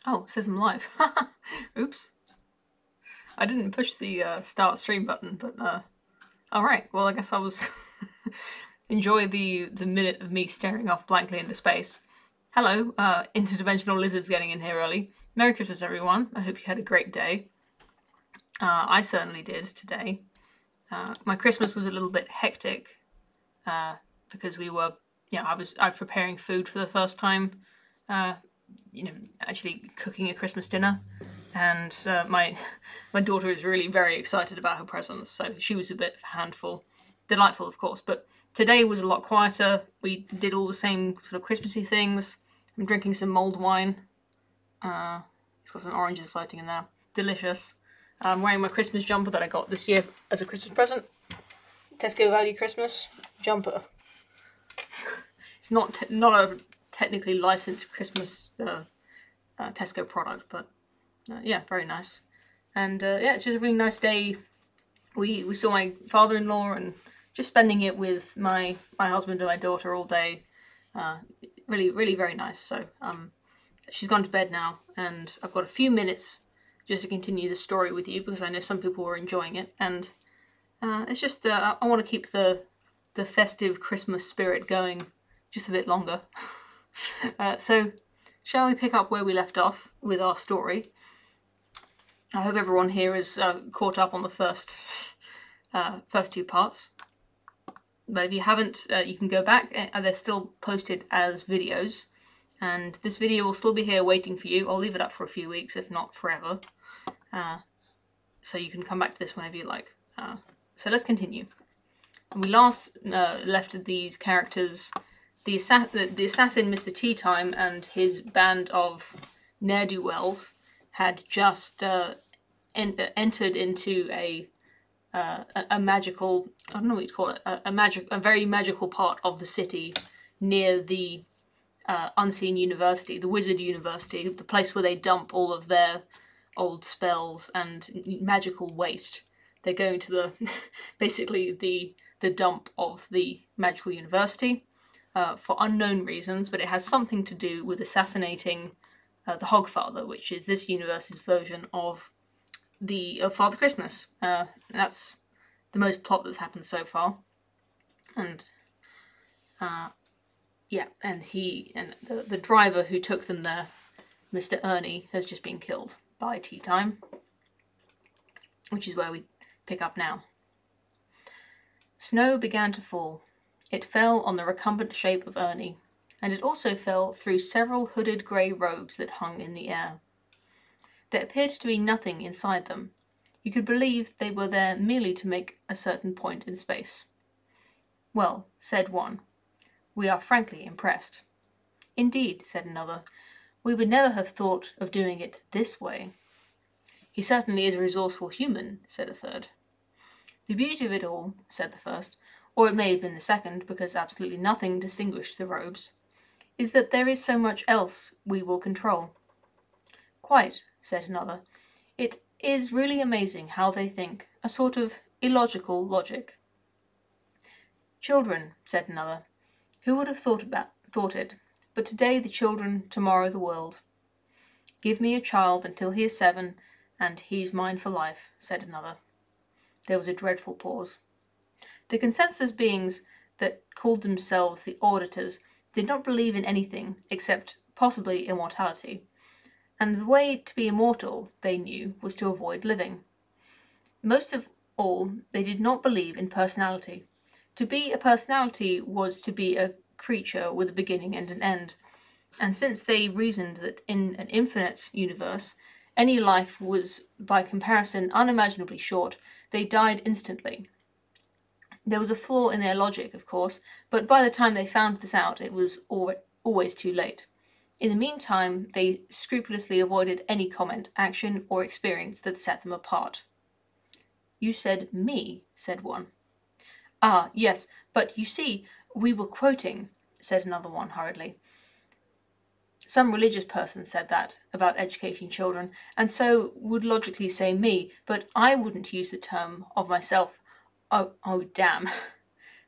Oh, it says I'm live. Oops. I didn't push the start stream button, but alright, well I guess I was enjoy the minute of me staring off blankly into space. Hello, interdimensional lizards getting in here early. Merry Christmas everyone, I hope you had a great day. I certainly did today. My Christmas was a little bit hectic because we were, I was preparing food for the first time, actually cooking a Christmas dinner. And my daughter is really very excited about her presents, so she was a bit of a handful. Delightful, of course, but today was a lot quieter. We did all the same sort of Christmassy things. I'm drinking some mulled wine. It's got some oranges floating in there. Delicious. I'm wearing my Christmas jumper that I got this year as a Christmas present. Tesco Value Christmas jumper. It's not a technically licensed Christmas Tesco product, but yeah, very nice. And yeah, it's just a really nice day. We saw my father-in-law and just spending it with my husband and my daughter all day. Really, really very nice. So she's gone to bed now, and I've got a few minutes just to continue the story with you because I know some people were enjoying it, and it's just I want to keep the festive Christmas spirit going just a bit longer. So shall we pick up where we left off with our story? I hope everyone here is caught up on the first two parts. But if you haven't, you can go back. They're still posted as videos. And this video will still be here waiting for you. I'll leave it up for a few weeks, if not forever. So you can come back to this whenever you like. So let's continue. We last left these characters, the assassin Mr. Teatime and his band of ne'er-do-wells had just entered into a magical, I don't know what you'd call it, a very magical part of the city near the Unseen University, the Wizard University, the place where they dump all of their old spells and magical waste. They're going to the basically the dump of the magical university for unknown reasons, but it has something to do with assassinating the Hogfather, which is this universe's version of Father Christmas. That's the most plot that's happened so far, and yeah, and the driver who took them there, Mr. Ernie, has just been killed by Teatime, which is where we pick up now. Snow began to fall. It fell on the recumbent shape of Ernie, and it also fell through several hooded grey robes that hung in the air. There appeared to be nothing inside them. You could believe they were there merely to make a certain point in space. Well, said one, we are frankly impressed. Indeed, said another, we would never have thought of doing it this way. He certainly is a resourceful human, said a third. The beauty of it all, said the first, or it may have been the second, because absolutely nothing distinguished the robes, is that there is so much else we will control. Quite, said another. It is really amazing how they think, a sort of illogical logic. Children, said another. Who would have thought it? But today the children, tomorrow the world. Give me a child until he is 7, and he's mine for life, said another. There was a dreadful pause. The consensus beings that called themselves the auditors did not believe in anything except possibly immortality, and the way to be immortal, they knew, was to avoid living. Most of all, they did not believe in personality. To be a personality was to be a creature with a beginning and an end, and since they reasoned that in an infinite universe, any life was, by comparison, unimaginably short, they died instantly. There was a flaw in their logic, of course, but by the time they found this out, it was always too late. In the meantime, they scrupulously avoided any comment, action, or experience that set them apart. You said me, said one. Ah, yes, but you see, we were quoting, said another one hurriedly. Some religious person said that about educating children, and so would logically say me, but I wouldn't use the term of myself. Oh, damn.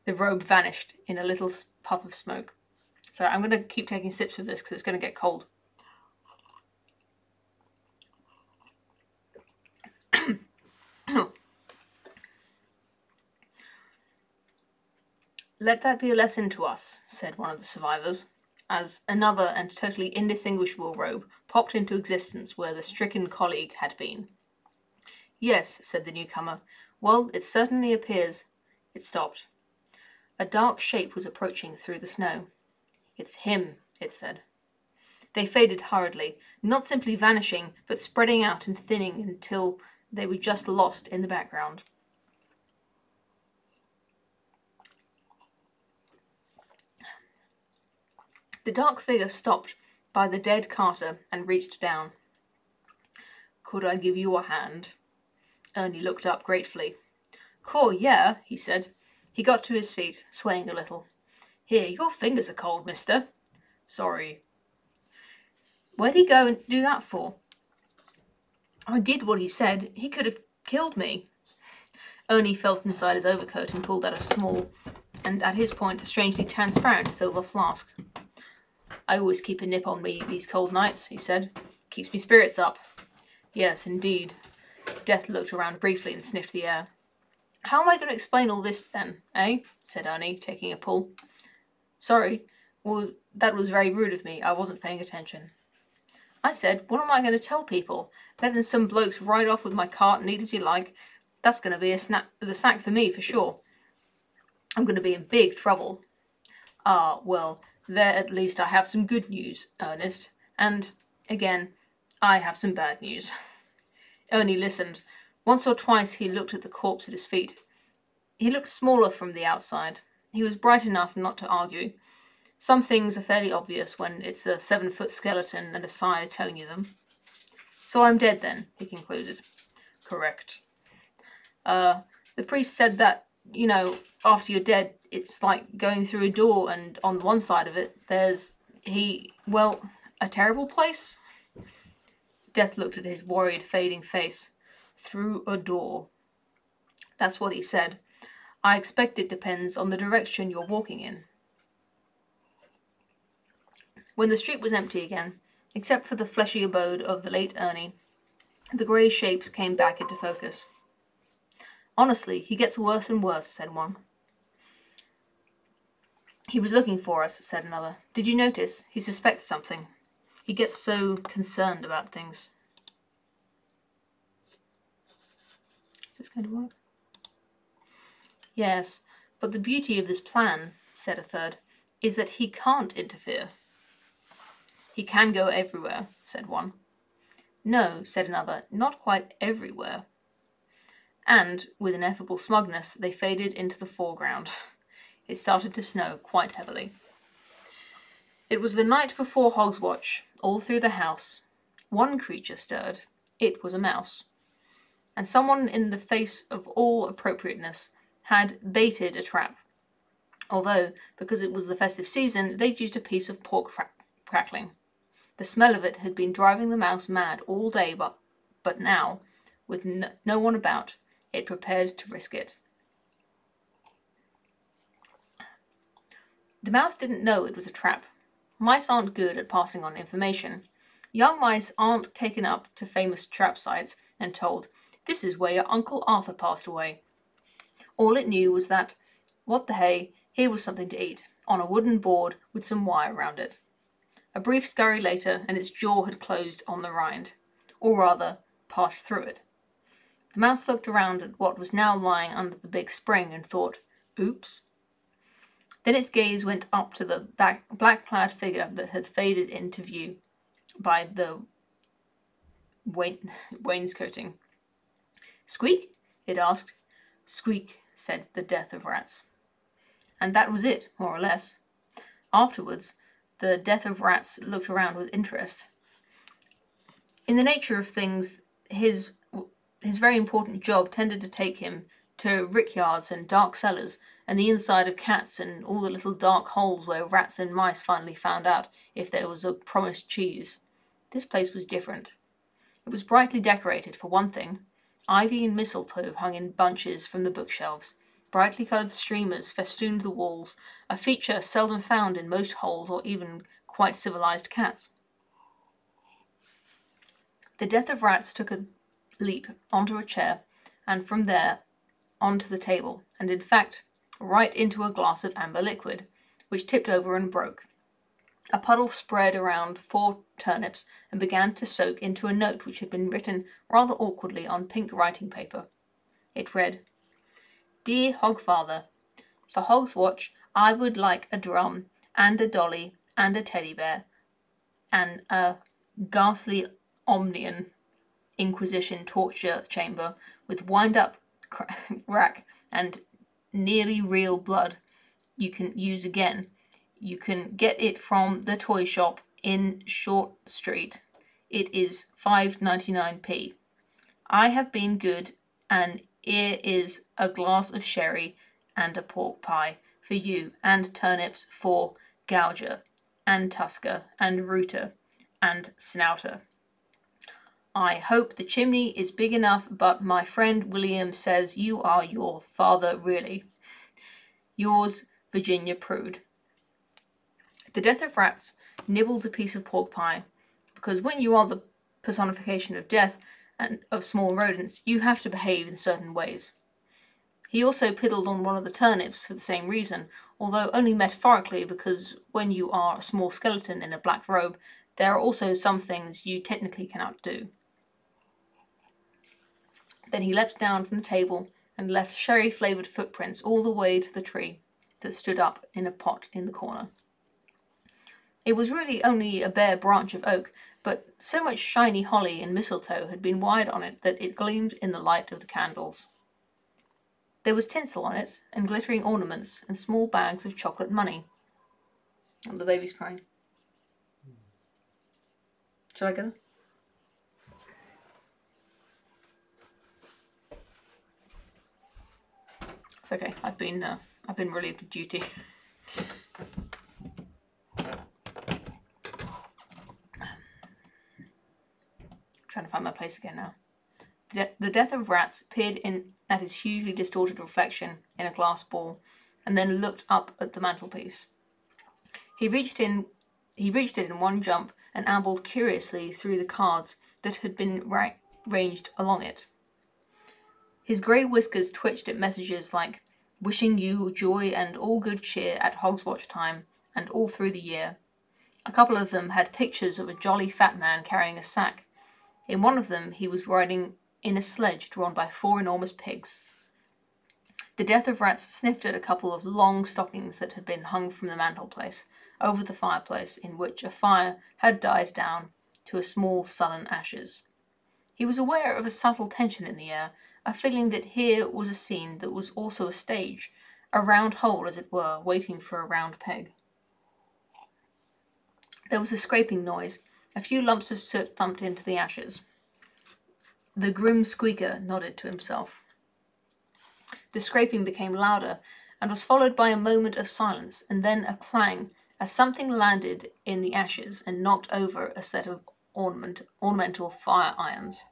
The robe vanished in a little puff of smoke. So I'm going to keep taking sips of this because it's going to get cold. "Let that be a lesson to us," said one of the survivors, as another and totally indistinguishable robe popped into existence where the stricken colleague had been. "Yes," said the newcomer. "Well, it certainly appears—" It stopped. A dark shape was approaching through the snow. "It's him," it said. They faded hurriedly, not simply vanishing, but spreading out and thinning until they were just lost in the background. The dark figure stopped by the dead Carter and reached down. "Could I give you a hand?" Ernie looked up gratefully. "Cool, yeah," he said. He got to his feet, swaying a little. "Here, your fingers are cold, mister." "Sorry." "Where'd he go and do that for?" "I did what he said. He could have killed me." Ernie felt inside his overcoat and pulled out a small, and at his point, strangely transparent silver flask. "I always keep a nip on me these cold nights," he said. "Keeps me spirits up." "Yes, indeed." Death looked around briefly and sniffed the air. "How am I going to explain all this, then, eh?" said Ernie, taking a pull. "Sorry. That was very rude of me. I wasn't paying attention." "I said, what am I going to tell people? Letting some blokes ride off with my cart and eat as you like? That's going to be the sack for me, for sure. I'm going to be in big trouble." "Ah, well, there at least I have some good news, Ernest. And, again, I have some bad news." Ernie listened. Once or twice he looked at the corpse at his feet. He looked smaller from the outside. He was bright enough not to argue. Some things are fairly obvious when it's a 7-foot skeleton and a sire telling you them. "So I'm dead then," he concluded. "Correct." The priest said that, after you're dead, it's like going through a door and on one side of it, there's a terrible place?" Death looked at his worried, fading face. "Through a door." "That's what he said. I expect it depends on the direction you're walking in." When the street was empty again, except for the fleshy abode of the late Ernie, the grey shapes came back into focus. "Honestly, he gets worse and worse," said one. "He was looking for us," said another. "Did you notice? He suspects something. He gets so concerned about things." Is this going to work? "Yes, but the beauty of this plan," said a third, "is that he can't interfere." "He can go everywhere," said one. "No," said another, "not quite everywhere." And, with ineffable smugness, they faded into the foreground. It started to snow quite heavily. It was the night before Hogswatch. All through the house, one creature stirred. It was a mouse. And someone, in the face of all appropriateness, had baited a trap. Although, because it was the festive season, they'd used a piece of pork crackling. The smell of it had been driving the mouse mad all day, but now, with no one about, it prepared to risk it. The mouse didn't know it was a trap. Mice aren't good at passing on information. Young mice aren't taken up to famous trap sites and told, "This is where your Uncle Arthur passed away." All it knew was that, what the hey, here was something to eat, on a wooden board with some wire round it. A brief scurry later, and its jaw had closed on the rind, or rather, passed through it. The mouse looked around at what was now lying under the big spring and thought, "Oops." Then its gaze went up to the black-clad figure that had faded into view by the wainscoting. "Squeak?" it asked. "Squeak," said the Death of Rats. And that was it, more or less. Afterwards, the Death of Rats looked around with interest. In the nature of things, his very important job tended to take him to rickyards and dark cellars, and the inside of cats and all the little dark holes where rats and mice finally found out if there was a promised cheese. This place was different. It was brightly decorated, for one thing. Ivy and mistletoe hung in bunches from the bookshelves. Brightly coloured streamers festooned the walls, a feature seldom found in most holes or even quite civilized cats. The Death of Rats took a leap onto a chair and from there onto the table, and in fact right into a glass of amber liquid, which tipped over and broke. A puddle spread around 4 turnips and began to soak into a note which had been written rather awkwardly on pink writing paper. It read, "Dear Hogfather, for Hogswatch I would like a drum and a dolly and a teddy bear and a ghastly omnian Inquisition torture chamber with wind-up rack and nearly real blood you can use again. You can get it from the toy shop in Short Street. It is 5.99p. I have been good, and here is a glass of sherry and a pork pie for you, and turnips for Gouger, and Tusker, and Rooter, and Snouter. I hope the chimney is big enough, but my friend William says you are your father really. Yours, Virginia Prude." The Death of Rats nibbled a piece of pork pie, because when you are the personification of death and of small rodents, you have to behave in certain ways. He also piddled on one of the turnips for the same reason, although only metaphorically, because when you are a small skeleton in a black robe, there are also some things you technically cannot do. Then he leapt down from the table and left sherry-flavoured footprints all the way to the tree that stood up in a pot in the corner. It was really only a bare branch of oak, but so much shiny holly and mistletoe had been wired on it that it gleamed in the light of the candles. There was tinsel on it, and glittering ornaments, and small bags of chocolate money. Oh, the baby's crying. Shall I get her? It's okay. I've been relieved of duty. Trying to find my place again now. The Death of Rats peered in at his hugely distorted reflection in a glass ball, and then looked up at the mantelpiece. He reached it in one jump and ambled curiously through the cards that had been ranged along it. His grey whiskers twitched at messages like, "Wishing you joy and all good cheer at Hogswatch time and all through the year." A couple of them had pictures of a jolly fat man carrying a sack. In one of them he was riding in a sledge drawn by 4 enormous pigs. The Death of Rats sniffed at a couple of long stockings that had been hung from the mantelpiece over the fireplace, in which a fire had died down to a small sullen ashes. He was aware of a subtle tension in the air, a feeling that here was a scene that was also a stage, a round hole, as it were, waiting for a round peg. There was a scraping noise. A few lumps of soot thumped into the ashes. The grim squeaker nodded to himself. The scraping became louder, and was followed by a moment of silence, and then a clang, as something landed in the ashes and knocked over a set of ornamental fire irons.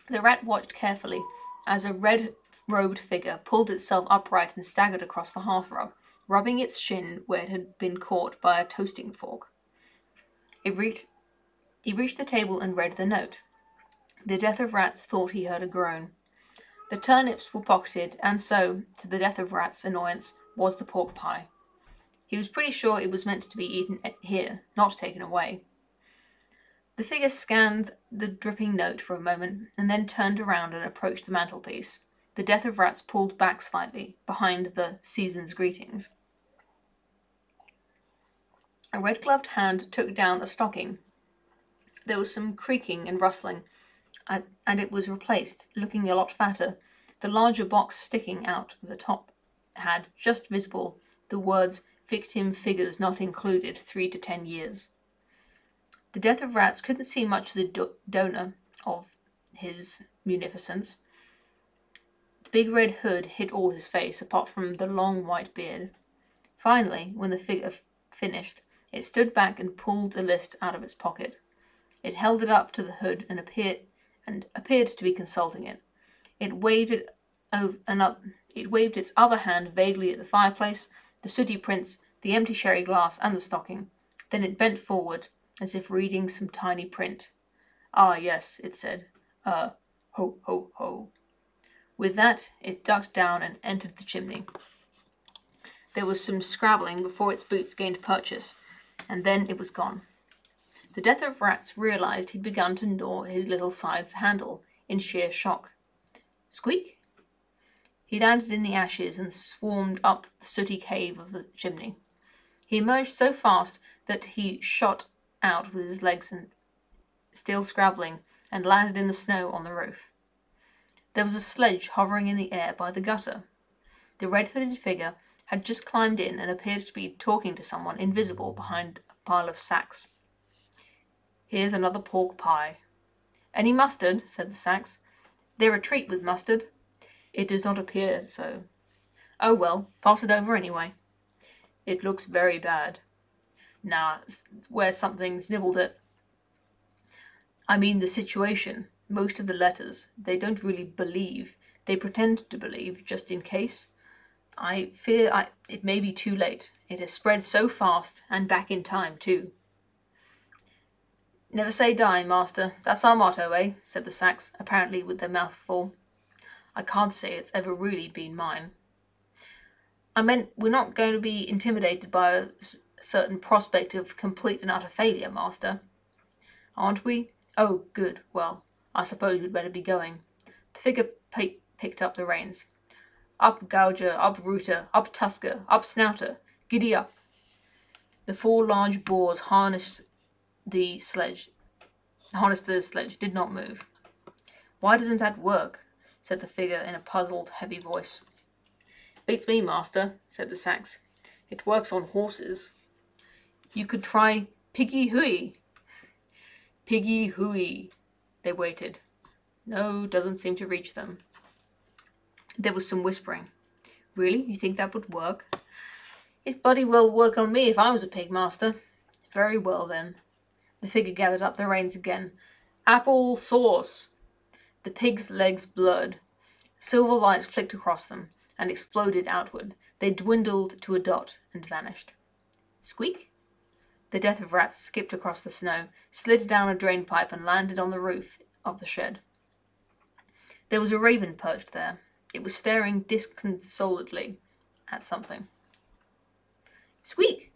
The rat watched carefully as a red-robed figure pulled itself upright and staggered across the hearthrug, rubbing its shin where it had been caught by a toasting fork. He reached the table and read the note. The Death of Rats thought he heard a groan. The turnips were pocketed, and so, to the Death of Rats' annoyance, was the pork pie. He was pretty sure it was meant to be eaten here, not taken away. The figure scanned the dripping note for a moment, and then turned around and approached the mantelpiece. The Death of Rats pulled back slightly, behind the season's greetings. A red-gloved hand took down a stocking. There was some creaking and rustling, and it was replaced, looking a lot fatter. The larger box sticking out of the top had, just visible, the words "Victim figures not included, 3 to 10 years." The Death of Rats couldn't see much of the donor of his munificence. The big red hood hid all his face, apart from the long white beard. Finally, when the figure finished, it stood back and pulled a list out of its pocket. It held it up to the hood and appeared to be consulting it. It waved its other hand vaguely at the fireplace, the sooty prints, the empty sherry glass, and the stocking. Then it bent forward, as if reading some tiny print. "Ah, yes," it said. Ho, ho, ho. With that, it ducked down and entered the chimney. There was some scrabbling before its boots gained purchase, and then it was gone. The Death of Rats realised he'd begun to gnaw his little side's handle in sheer shock. Squeak! He landed in the ashes and swarmed up the sooty cave of the chimney. He emerged so fast that he shot out with his legs and still scrabbling and landed in the snow on the roof. There was a sledge hovering in the air by the gutter. The red-hooded figure had just climbed in and appeared to be talking to someone invisible behind a pile of sacks. Here's another pork pie. Any mustard? Said the sacks. They're a treat with mustard. It does not appear so. Oh well, pass it over anyway. It looks very bad. Nah, where something's nibbled it. I mean the situation. Most of the letters, they don't really believe. They pretend to believe, just in case. I fear it may be too late. It has spread so fast, and back in time, too. Never say die, master. That's our motto, eh? Said the sacks, apparently with their mouths full. I can't say it's ever really been mine. I meant we're not going to be intimidated by a certain prospect of complete and utter failure, master. Aren't we? Oh, good. Well, I suppose we'd better be going. The figure picked up the reins. Up, Gouger, up, Rooter, up, Tusker, up, Snouter, giddy up. The 4 large boars harnessed the sledge, did not move. Why doesn't that work? Said the figure in a puzzled, heavy voice. Beats me, master, said the sacks. It works on horses. You could try Piggy Hooey. Piggy Hooey. They waited. No, doesn't seem to reach them. There was some whispering. Really? You think that would work? It's bloody well work on me if I was a pig, master. Very well, then. The figure gathered up the reins again. Apple sauce. The pig's legs blurred. Silver light flicked across them and exploded outward. They dwindled to a dot and vanished. Squeak! The Death of Rats skipped across the snow, slid down a drain pipe and landed on the roof of the shed. There was a raven perched there. It was staring disconsolately at something. Squeak!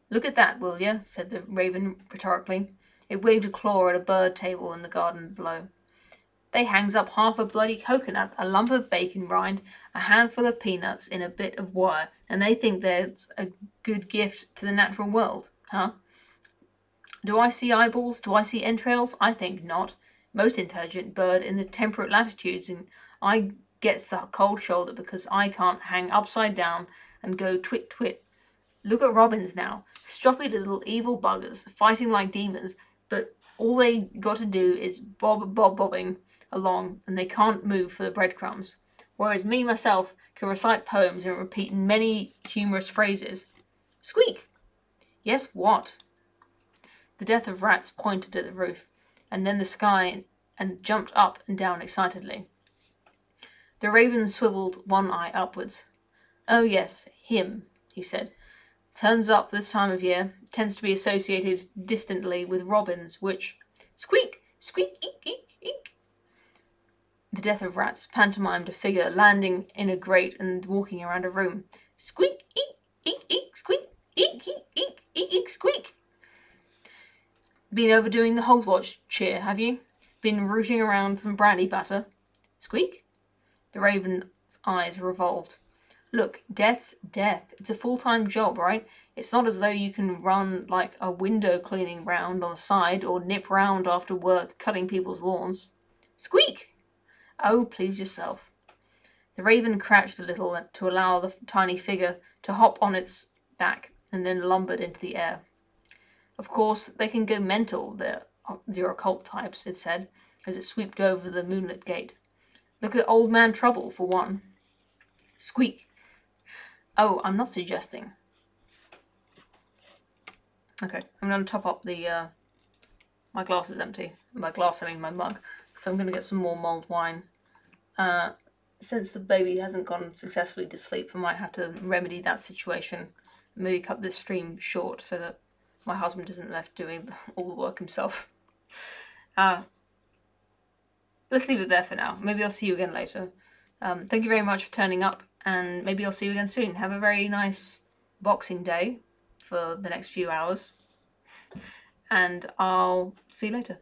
Look at that, will you? Said the raven rhetorically. It waved a claw at a bird table in the garden below. They hangs up half a bloody coconut, a lump of bacon rind, a handful of peanuts in a bit of wire, and they think there's a good gift to the natural world, huh? Do I see eyeballs? Do I see entrails? I think not. Most intelligent bird in the temperate latitudes, and I gets the cold shoulder because I can't hang upside down and go twit twit. Look at robins now, stroppy little evil buggers, fighting like demons, but all they got to do is bobbing along, and they can't move for the breadcrumbs. Whereas me, myself, can recite poems and repeat many humorous phrases. Squeak! Yes, what? The Death of Rats pointed at the roof, and then the sky, and jumped up and down excitedly. The raven swiveled one eye upwards. Oh yes, him, he said. Turns up this time of year, tends to be associated distantly with robins, which... Squeak! Squeak! Eek! Eek! Eek! The Death of Rats pantomimed a figure landing in a grate and walking around a room. Squeak! Eek! Eek! Eek! Squeak! Eek! Eek! Eek! Eek! Eek! Squeak! Been overdoing the Hogwatch cheer, have you? Been rooting around some brandy batter? Squeak? The raven's eyes revolved. Look, death's death. It's a full-time job, right? It's not as though you can run like a window cleaning round on the side or nip round after work cutting people's lawns. Squeak! Oh, please yourself. The raven crouched a little to allow the tiny figure to hop on its back and then lumbered into the air. Of course, they can go mental, the occult types, it said, as it swooped over the moonlit gate. Look at Old Man Trouble, for one. Squeak! Oh, I'm not suggesting. Okay, I'm going to top up the, my glass is empty. By glass, I mean my mug. So I'm going to get some more mulled wine. Since the baby hasn't gone successfully to sleep, I might have to remedy that situation. Maybe cut this stream short so that my husband isn't left doing all the work himself. let's leave it there for now. Maybe I'll see you again later. Thank you very much for turning up, and maybe I'll see you again soon. Have a very nice Boxing Day for the next few hours, and I'll see you later.